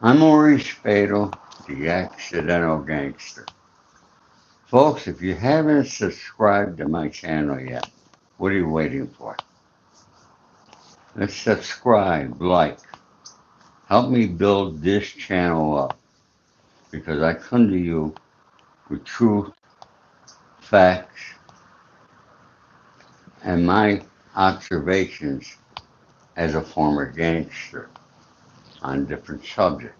I'm Spado, the accidental gangster. Folks, if you haven't subscribed to my channel yet, what are you waiting for? Let's subscribe, like, help me build this channel up because I come to you with truth, facts, and my observations as a former gangster on different subjects.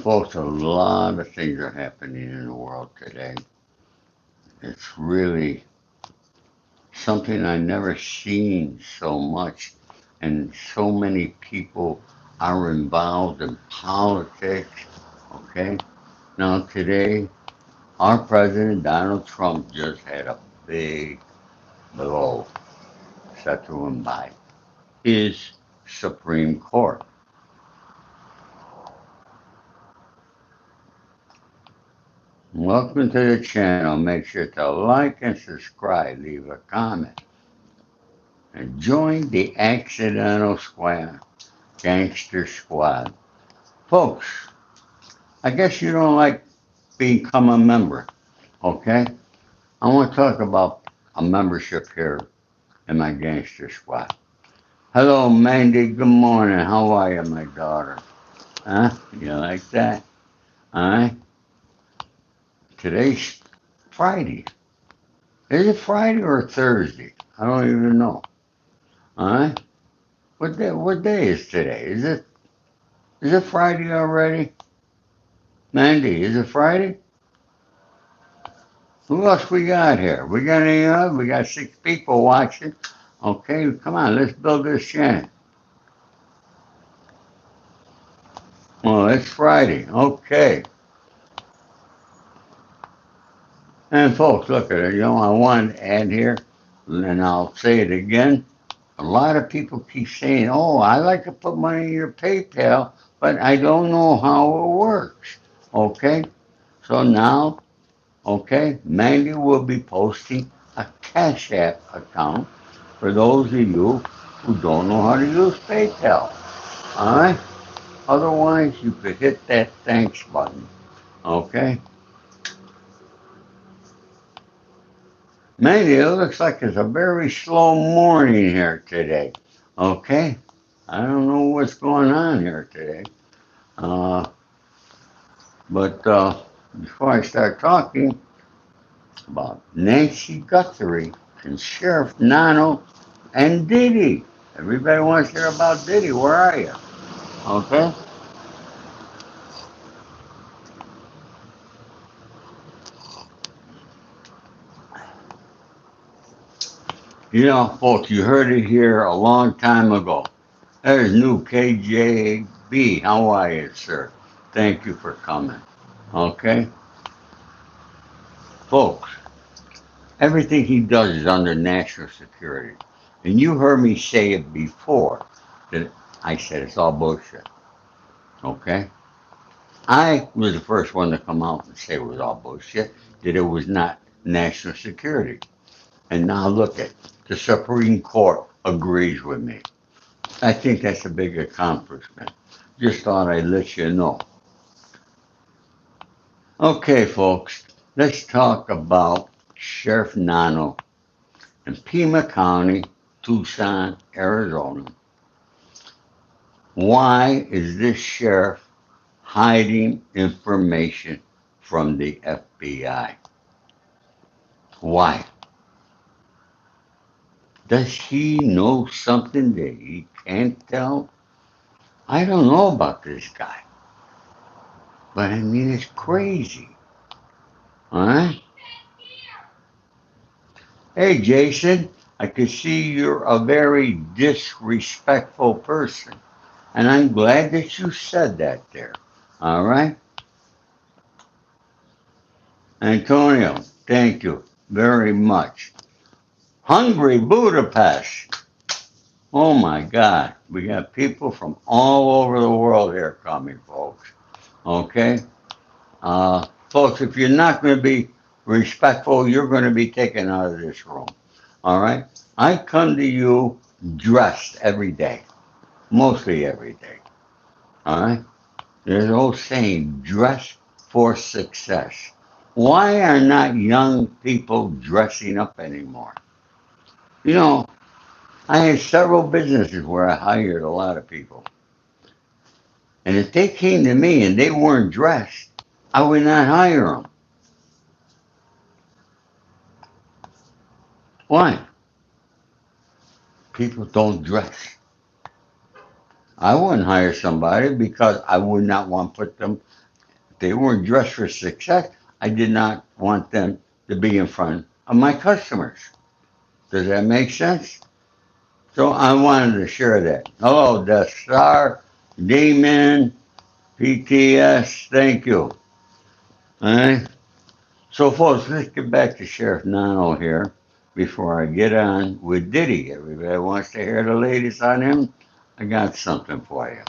Folks, a lot of things are happening in the world today. It's really something I never seen so much, and so many people are involved in politics. Okay, now today, our president Donald Trump just had a big blow set to him by his Supreme Court. Welcome to the channel. Make sure to like and subscribe, leave a comment, and join the Accidental Squad, Gangster Squad. Folks, I guess you don't like become a member, okay? I want to talk about a membership here in my Gangster Squad. Hello, Mandy. Good morning. How are you, my daughter? Huh? You like that? All right. Today's Friday. Is it Friday or Thursday? I don't even know. All right. What day is today? Is it Friday already? Mandy, is it Friday? Who else we got here? We got any other? We got 6 people watching. Okay, come on, let's build this channel. Well, it's Friday. Okay. And folks, look at it. I want to add here, and I'll say it again. A lot of people keep saying, oh, I like to put money in your PayPal, but I don't know how it works. Okay? So now, okay, Mandy will be posting a Cash App account for those of you who don't know how to use PayPal. All right? Otherwise, you could hit that thanks button. Okay? Maybe it looks like it's a very slow morning here today. Okay? I don't know what's going on here today. Uh, but before I start talking about Nancy Guthrie and Sheriff Nano and Diddy, everybody wants to hear about Diddy. Where are you? Okay? Folks, you heard it here a long time ago. There's new KJB. How are you, sir? Thank you for coming. Okay? Folks, everything he does is under national security. And you heard me say it before that I said it's all bullshit. Okay? I was the first one to come out and say it was all bullshit, that it was not national security. And now look at the Supreme Court agrees with me. I think that's a big accomplishment. Just thought I'd let you know. Okay, folks, let's talk about Sheriff Nano in Pima County, Tucson, Arizona. Why is this sheriff hiding information from the FBI? Why? Does he know something that he can't tell? I don't know about this guy, but I mean, it's crazy. All right? Hey, Jason, I can see you're a very disrespectful person, and I'm glad that you said that there. All right? Antonio, thank you very much. Hungry Budapest. Oh my God. We got people from all over the world here coming, folks. Okay? Folks, if you're not going to be respectful, you're going to be taken out of this room. All right? I come to you dressed every day, mostly every day. All right? There's an old saying, dress for success. Why are not young people dressing up anymore? You know, I had several businesses where I hired a lot of people. And if they came to me and they weren't dressed, I would not hire them. Why? People don't dress. I wouldn't hire somebody because I would not want to put them, if they weren't dressed for success, I did not want them to be in front of my customers. Does that make sense? So I wanted to share that. Hello, Death Star, Demon, PTS, thank you. All right. So, folks, let's get back to Sheriff Nano here before I get on with Diddy. Everybody wants to hear the latest on him. I got something for you.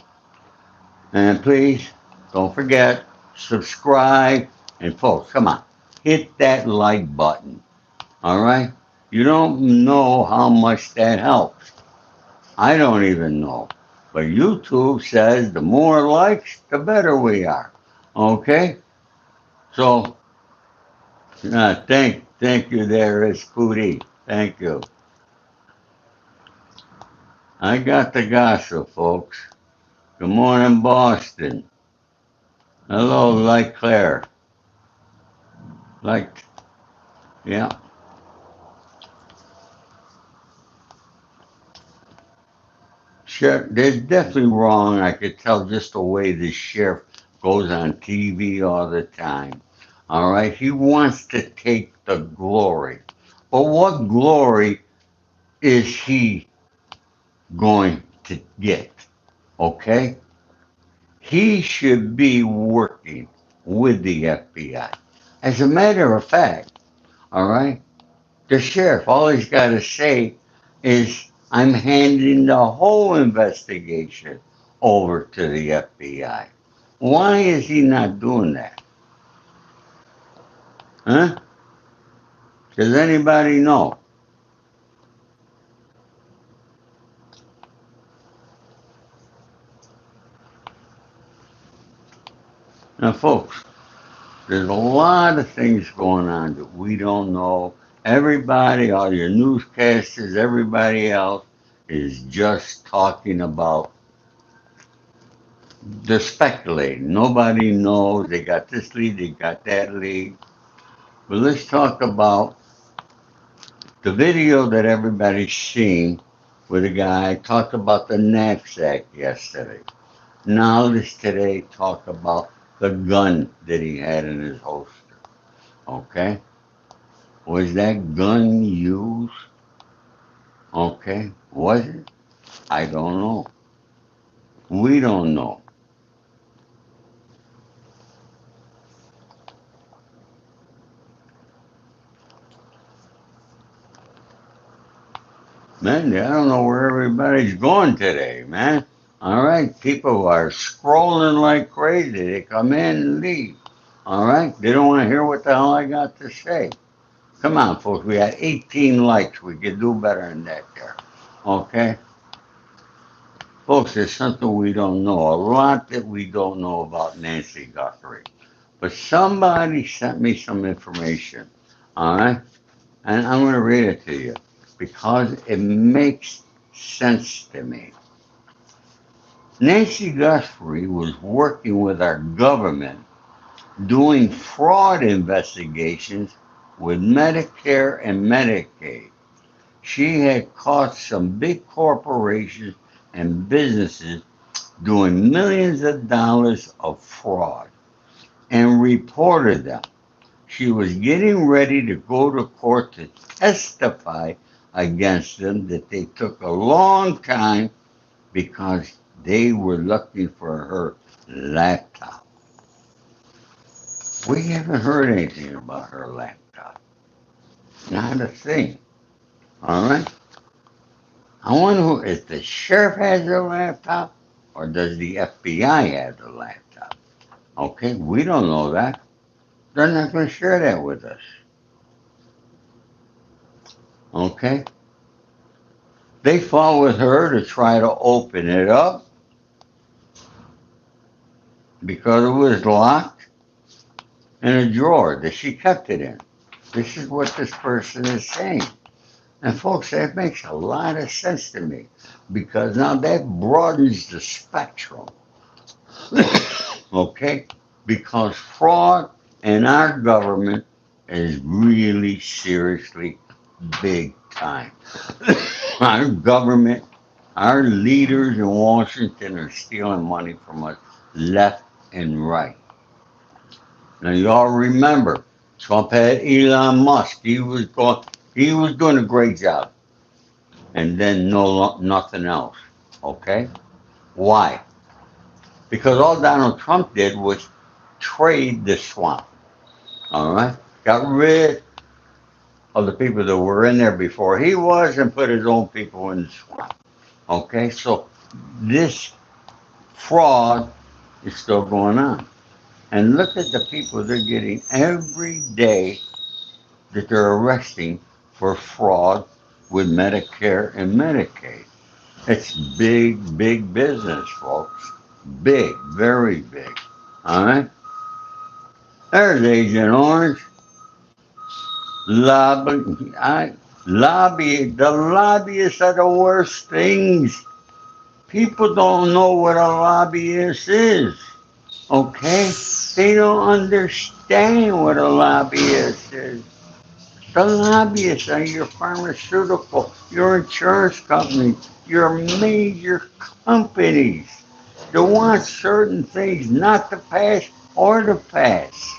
And please, don't forget, subscribe. And, folks, come on, hit that like button. All right? You don't know how much that helps. I don't even know. But YouTube says the more likes, the better we are. Okay? So, thank you there, Spooty. Thank you. I got the gossip, folks. Good morning, Boston. Hello, Light Claire. Like, yeah. Sheriff, there's definitely wrong. I could tell just the way the sheriff goes on TV all the time. All right? He wants to take the glory. But what glory is he going to get? Okay? He should be working with the FBI. As a matter of fact, all right, the sheriff, all he's got to say is, I'm handing the whole investigation over to the FBI. Why is he not doing that? Huh? Does anybody know? Now, folks, there's a lot of things going on that we don't know. Everybody, all your newscasters, everybody else is just talking about, they're speculating. Nobody knows. They got this lead, they got that lead. But let's talk about the video that everybody's seen with a guy. Talked about the knapsack yesterday. Now let's today talk about the gun that he had in his holster. Okay? Was that gun used? Okay. Was it? I don't know. We don't know. Man, I don't know where everybody's going today, man. All right, people are scrolling like crazy. They come in and leave. All right, they don't want to hear what the hell I got to say. Come on, folks. We had 18 likes. We could do better than that there. Okay, folks. There's something we don't know. A lot that we don't know about Nancy Guthrie. But somebody sent me some information. All right, and I'm going to read it to you because it makes sense to me. Nancy Guthrie was working with our government doing fraud investigations with Medicare and Medicaid. She had caught some big corporations and businesses doing millions of dollars of fraud and reported them. She was getting ready to go to court to testify against them that they took a long time because they were looking for her laptop. We haven't heard anything about her laptop. Not a thing. All right? I wonder if the sheriff has her laptop or does the FBI have the laptop? Okay, we don't know that. They're not going to share that with us. Okay? They fought with her to try to open it up because it was locked in a drawer that she kept it in. This is what this person is saying. And folks, that makes a lot of sense to me because now that broadens the spectrum, okay? Because fraud in our government is really seriously big time. Our government, our leaders in Washington are stealing money from us left and right. Now y'all remember, Trump had Elon Musk. He was doing a great job, and then nothing else. Okay, why? Because all Donald Trump did was trade the swamp. All right, got rid of the people that were in there before he was, and put his own people in the swamp. Okay, so this fraud is still going on. And look at the people they're getting every day that they're arresting for fraud with Medicare and Medicaid. It's big, big business, folks. Big, very big. All right? There's Agent Orange. The lobbyists are the worst things. People don't know what a lobbyist is. Okay? They don't understand what a lobbyist is. The lobbyists are your pharmaceutical, your insurance companies, your major companies that want certain things not to pass or to pass.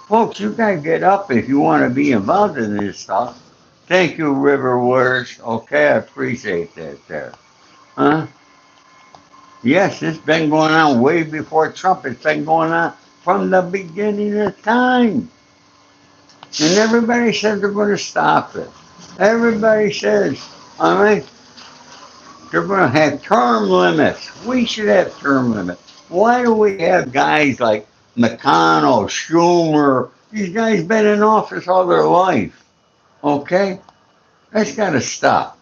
Folks, you gotta get up if you want to be involved in this stuff. Thank you, River Words. Okay, I appreciate that there. Huh? Yes, it's been going on way before Trump. It's been going on from the beginning of time. And everybody says they're going to stop it. Everybody says, all right, they're going to have term limits. We should have term limits. Why do we have guys like McConnell, Schumer? These guys been in office all their life. Okay? That's got to stop.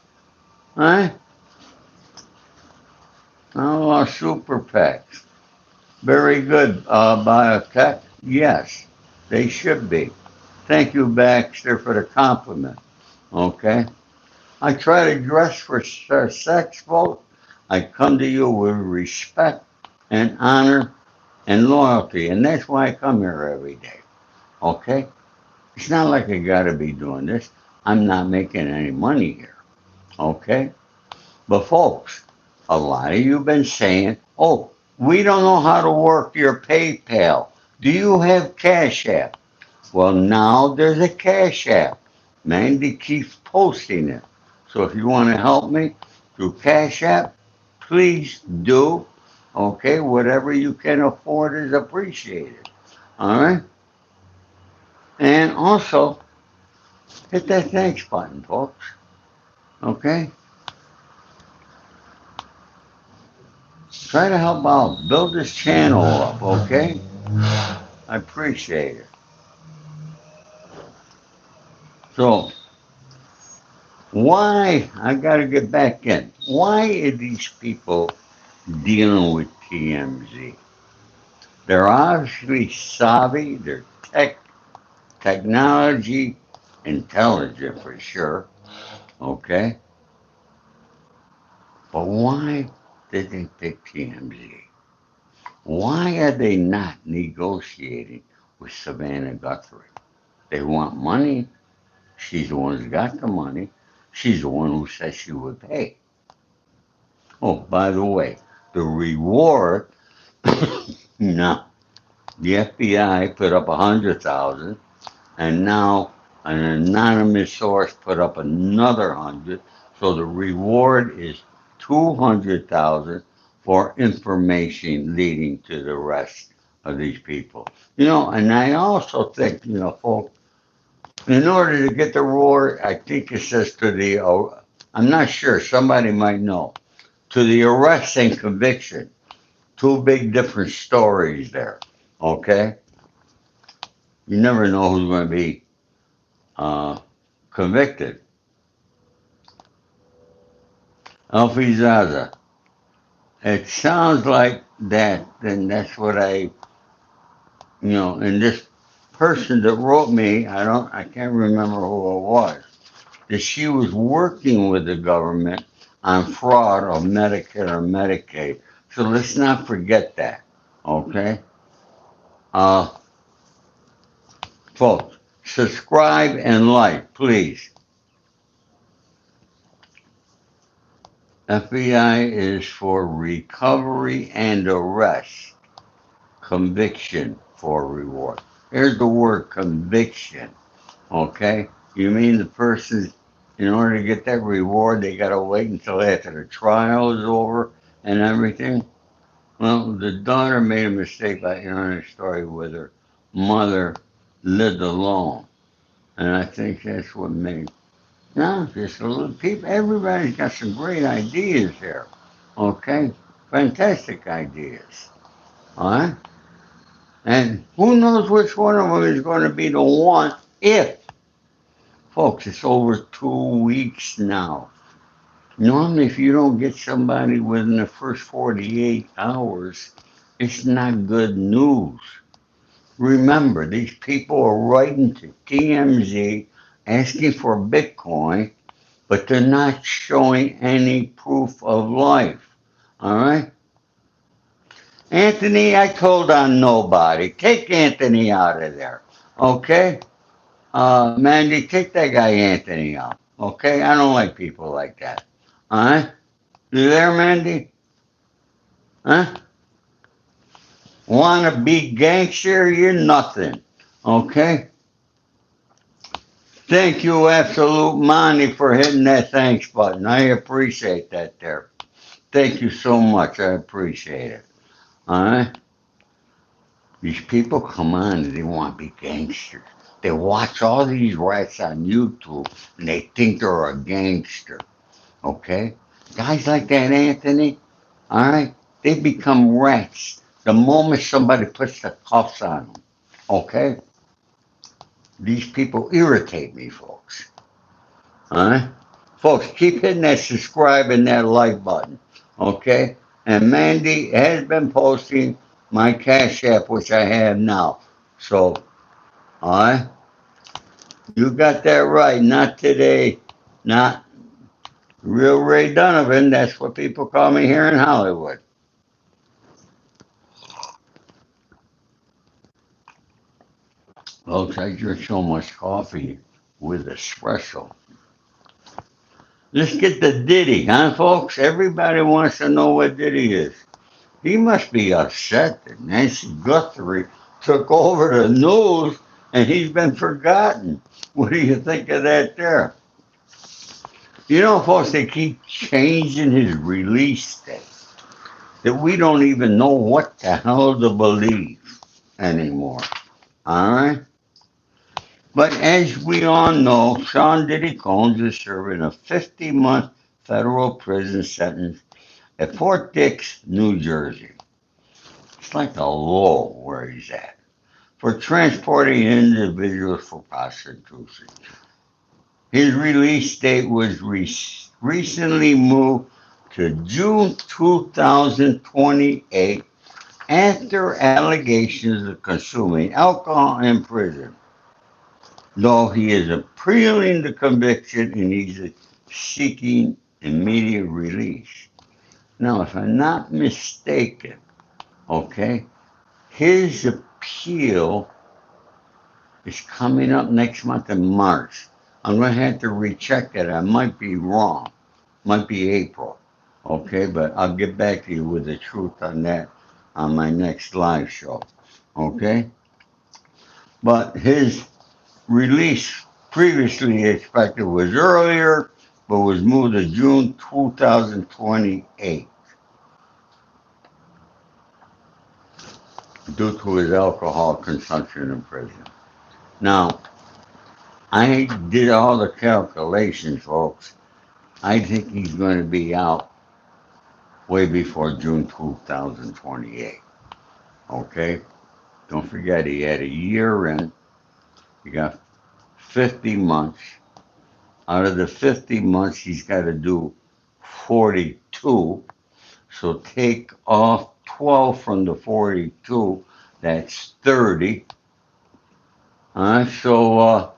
All right? Oh, super PACs. Very good, biotech. Yes, they should be. Thank you, Baxter, for the compliment. Okay? I try to dress for sex, folks. I come to you with respect and honor and loyalty, and that's why I come here every day. Okay? It's not like I gotta be doing this. I'm not making any money here. Okay? But folks, a lot of you been saying, oh, we don't know how to work your PayPal. Do you have Cash App? Well, now there's a Cash App. Mandy keeps posting it. So if you want to help me through Cash App, please do. Okay, whatever you can afford is appreciated. All right? And also, hit that thanks button, folks. Okay? Try to help out. Build this channel up, okay? I appreciate it. So, why, I got to get back in. Why are these people dealing with TMZ? They're obviously savvy, they're technology intelligent for sure, okay? But why did they pick TMZ? Why are they not negotiating with Savannah Guthrie? They want money. She's the one who's got the money. She's the one who said she would pay. Oh, by the way, the reward, now, the FBI put up 100,000, and now an anonymous source put up another 100. So the reward is 200,000 for information leading to the rest of these people. And I also think, folks, in order to get the reward, I think it says I'm not sure, somebody might know, to the arrest and conviction. Two big different stories there. Okay? You never know who's going to be uh, convicted. Alfizaza. It sounds like that, then that's what and this person that wrote me, I can't remember who it was, that she was working with the government on fraud of Medicare or Medicaid. So let's not forget that, okay? Uh, Folks, subscribe and like, please. FBI is for recovery and arrest, conviction for reward. Here's the word conviction, okay? You mean the person, in order to get that reward, they got to wait until after the trial is over and everything? Well, the daughter made a mistake by hearing a story with her mother lived alone. And I think that's what made. No, just a little people. Everybody's got some great ideas here. Okay? Fantastic ideas. All right? And who knows which one of them is going to be the one if, folks, it's over 2 weeks now. Normally, if you don't get somebody within the first 48 hours, it's not good news. Remember, these people are writing to TMZ asking for Bitcoin, but they're not showing any proof of life. All right? Anthony, I told on nobody. Take Anthony out of there. Okay? Mandy, take that guy Anthony out. Okay? I don't like people like that. All right? You there, Mandy? Huh? Wanna be gangster? You're nothing. Okay? Thank you, Absolute Money, for hitting that thanks button. I appreciate that there. Thank you so much. I appreciate it. All right? These people come on and they want to be gangsters. They watch all these rats on YouTube and they think they're a gangster. Okay? Guys like that, Anthony, all right? They become rats the moment somebody puts the cuffs on them. Okay? These people irritate me, folks. All right? Folks, keep hitting that subscribe and that like button. Okay? And Mandy has been posting my Cash App, which I have now. So, all right? You got that right. Not today. Not real Ray Donovan. That's what people call me here in Hollywood. Folks, I drink so much coffee with espresso. Let's get to Diddy, huh, folks? Everybody wants to know what Diddy is. He must be upset that Nancy Guthrie took over the news and he's been forgotten. What do you think of that there? You know, folks, they keep changing his release date. That we don't even know what the hell to believe anymore. All right? But as we all know, Sean Diddy Combs is serving a 50-month federal prison sentence at Fort Dix, New Jersey. It's like the low where he's at for transporting individuals for prostitution. His release date was recently moved to June 2028 after allegations of consuming alcohol in prison. Though he is appealing the conviction and he's seeking immediate release. Now, if I'm not mistaken, okay, his appeal is coming up next month in March. I'm going to have to recheck it. I might be wrong. Might be April. Okay, but I'll get back to you with the truth on that on my next live show. Okay? But his release previously expected was earlier, but was moved to June 2028 due to his alcohol consumption in prison. Now, I did all the calculations, folks. I think he's going to be out way before June 2028. Okay? Don't forget, he had a year in. He got 50 months. Out of the 50 months, he's got to do 42. So take off 12 from the 42. That's 30. So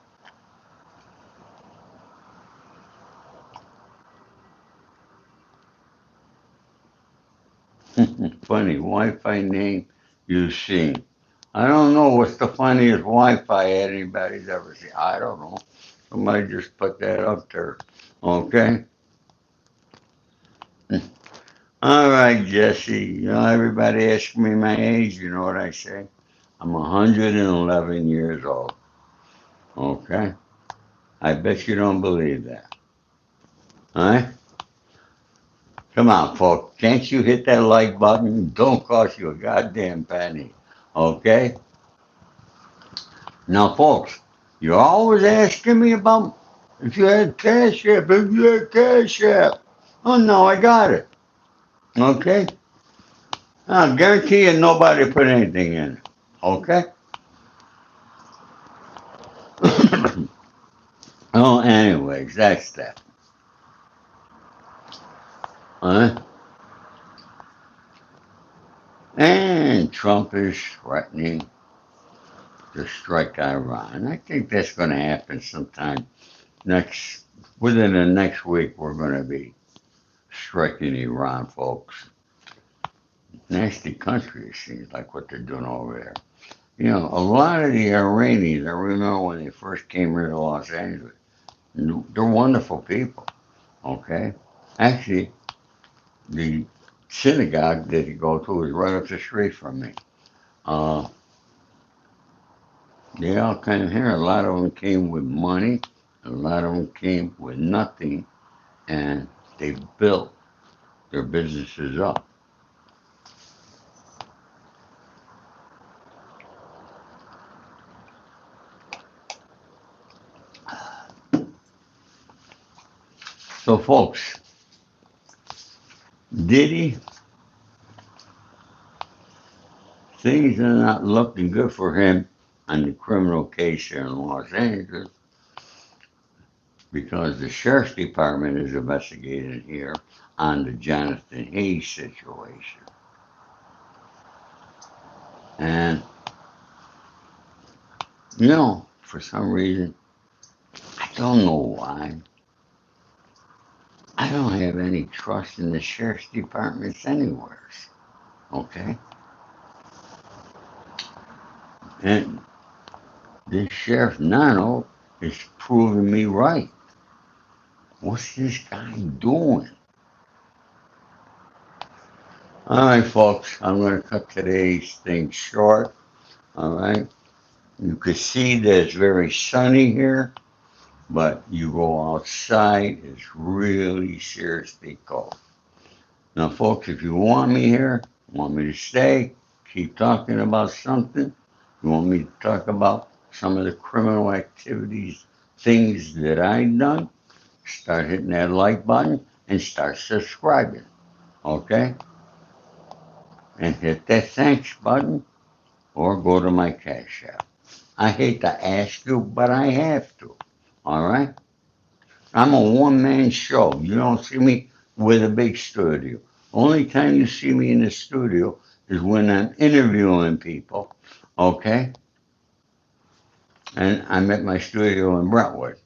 funny Wi-Fi name you've seen. I don't know what's the funniest Wi-Fi anybody's ever seen. I don't know. Somebody just put that up there. Okay. All right, Jesse. You know, everybody asks me my age. You know what I say? I'm 111 years old. Okay. I bet you don't believe that. All right. Come on, folks. Can't you hit that like button? Don't cost you a goddamn penny. Okay? Now, folks, you're always asking me about if you had Cash App, if you had Cash App. Oh, no, I got it. Okay? I guarantee you nobody put anything in it. Okay? Oh, anyways, that's that. Uh, and Trump is threatening to strike Iran. I think that's going to happen sometime next, within the next week. We're going to be striking Iran, folks. Nasty country, it seems like what they're doing over there. You know, a lot of the Iranians, I remember when they first came here to Los Angeles, they're wonderful people, okay? Actually, the synagogue that you go to is right up the street from me. Uh, they all came here. A lot of them came with money. A lot of them came with nothing, and they built their businesses up. So, folks, Diddy, things are not looking good for him on the criminal case here in Los Angeles because the sheriff's department is investigating here on the Jonathan Hayes situation. And, you know, for some reason, I don't know why, I don't have any trust in the sheriff's departments anywhere. Okay? And this sheriff Nano is proving me right. What's this guy doing? All right, folks, I'm going to cut today's thing short. All right. You can see that it's very sunny here, but you go outside, it's really seriously cold. Now, folks, if you want me here, want me to stay, keep talking about something, you want me to talk about some of the criminal activities, things that I've done, start hitting that like button and start subscribing. Okay? And hit that thanks button or go to my Cash App. I hate to ask you, but I have to. All right? I'm a one-man show. You don't see me with a big studio. Only time you see me in the studio is when I'm interviewing people. Okay? And I'm at my studio in Brentwood.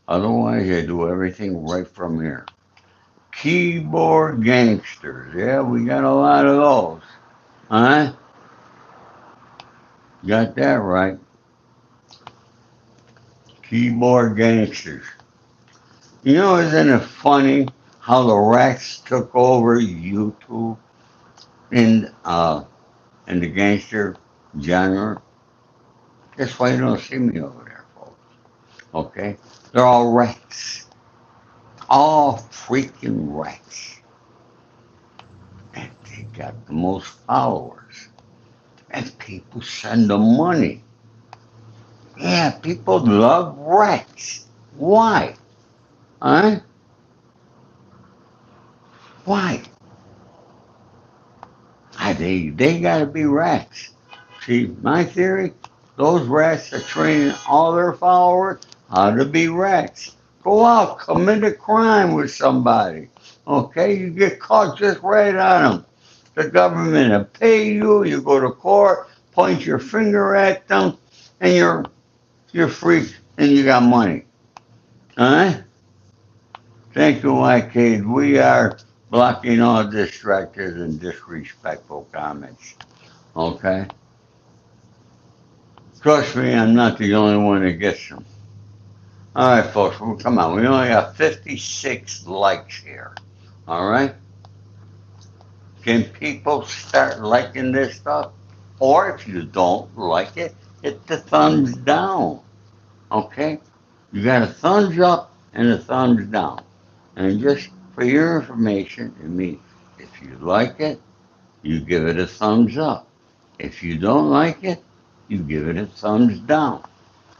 Otherwise, I do everything right from here. Keyboard gangsters. Yeah, we got a lot of those. Huh? Got that right. Keyboard gangsters. You know, isn't it funny how the rats took over YouTube in the gangster genre? That's why you don't see me over there, folks. Okay? They're all rats. All freaking rats. And they got the most followers. And people send them money. Yeah, people love rats. Why? Huh? Why? They gotta be rats. See, my theory, those rats are training all their followers how to be rats. Go out, commit a crime with somebody. Okay, you get caught just right on them. The government will pay you. You go to court, point your finger at them, and you're free and you got money. All right. Thank you, Arcade. We are blocking all distractors and disrespectful comments. Okay. Trust me, I'm not the only one that gets them. All right, folks. Well, come on. We only got 56 likes here. All right. Can people start liking this stuff? Or if you don't like it, hit the thumbs down. Okay? You got a thumbs up and a thumbs down. And just for your information, it means if you like it, you give it a thumbs up. If you don't like it, you give it a thumbs down.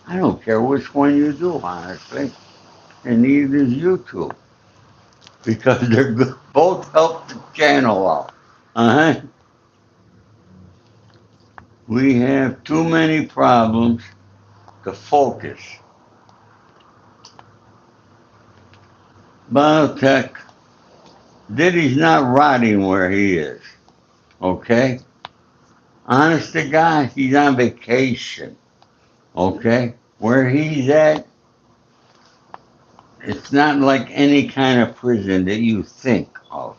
I don't care which one you do, honestly. And neither does YouTube. Because they're good. Both help the channel out. Uh-huh. We have too many problems to focus. Biotech, Diddy's not rotting where he is. Okay? Honest to God, he's on vacation. Okay? Where he's at, it's not like any kind of prison that you think of.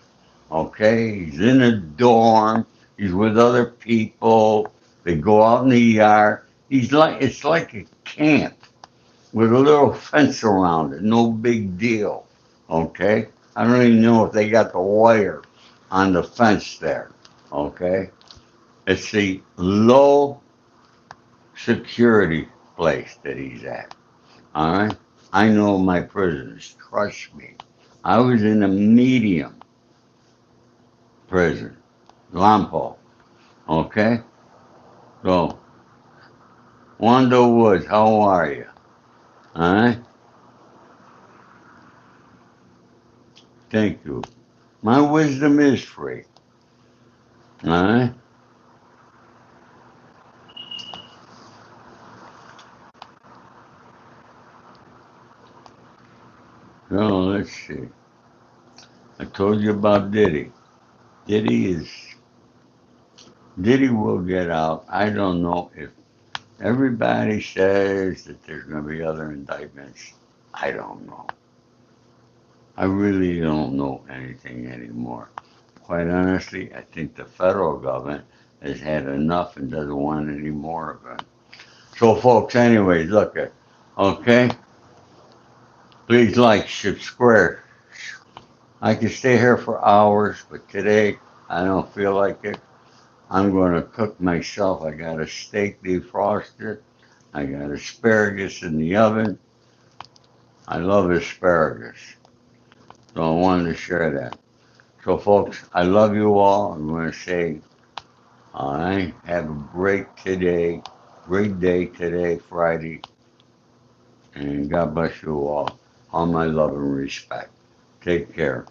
Okay? He's in a dorm. He's with other people. They go out in the yard. It's like a camp with a little fence around it. No big deal. Okay? I don't even know if they got the wire on the fence there. Okay? It's the low security place that he's at. All right? I know my prisons. Trust me. I was in a medium prison, Lampo. Okay? So, Wanda Woods, how are you? All right? Thank you. My wisdom is free. All right? So, let's see. I told you about Diddy. Diddy is Diddy will get out. I don't know if everybody says that there's going to be other indictments. I don't know. I really don't know anything anymore. Quite honestly, I think the federal government has had enough and doesn't want any more of it. So, folks, anyways, look at, okay? Please like, subscribe. I could stay here for hours, but today I don't feel like it. I'm going to cook myself. I got a steak defrosted. I got asparagus in the oven. I love asparagus. So I wanted to share that. So, folks, I love you all. I'm going to say, I have a great day today, Friday, and God bless you all. All my love and respect. Take care.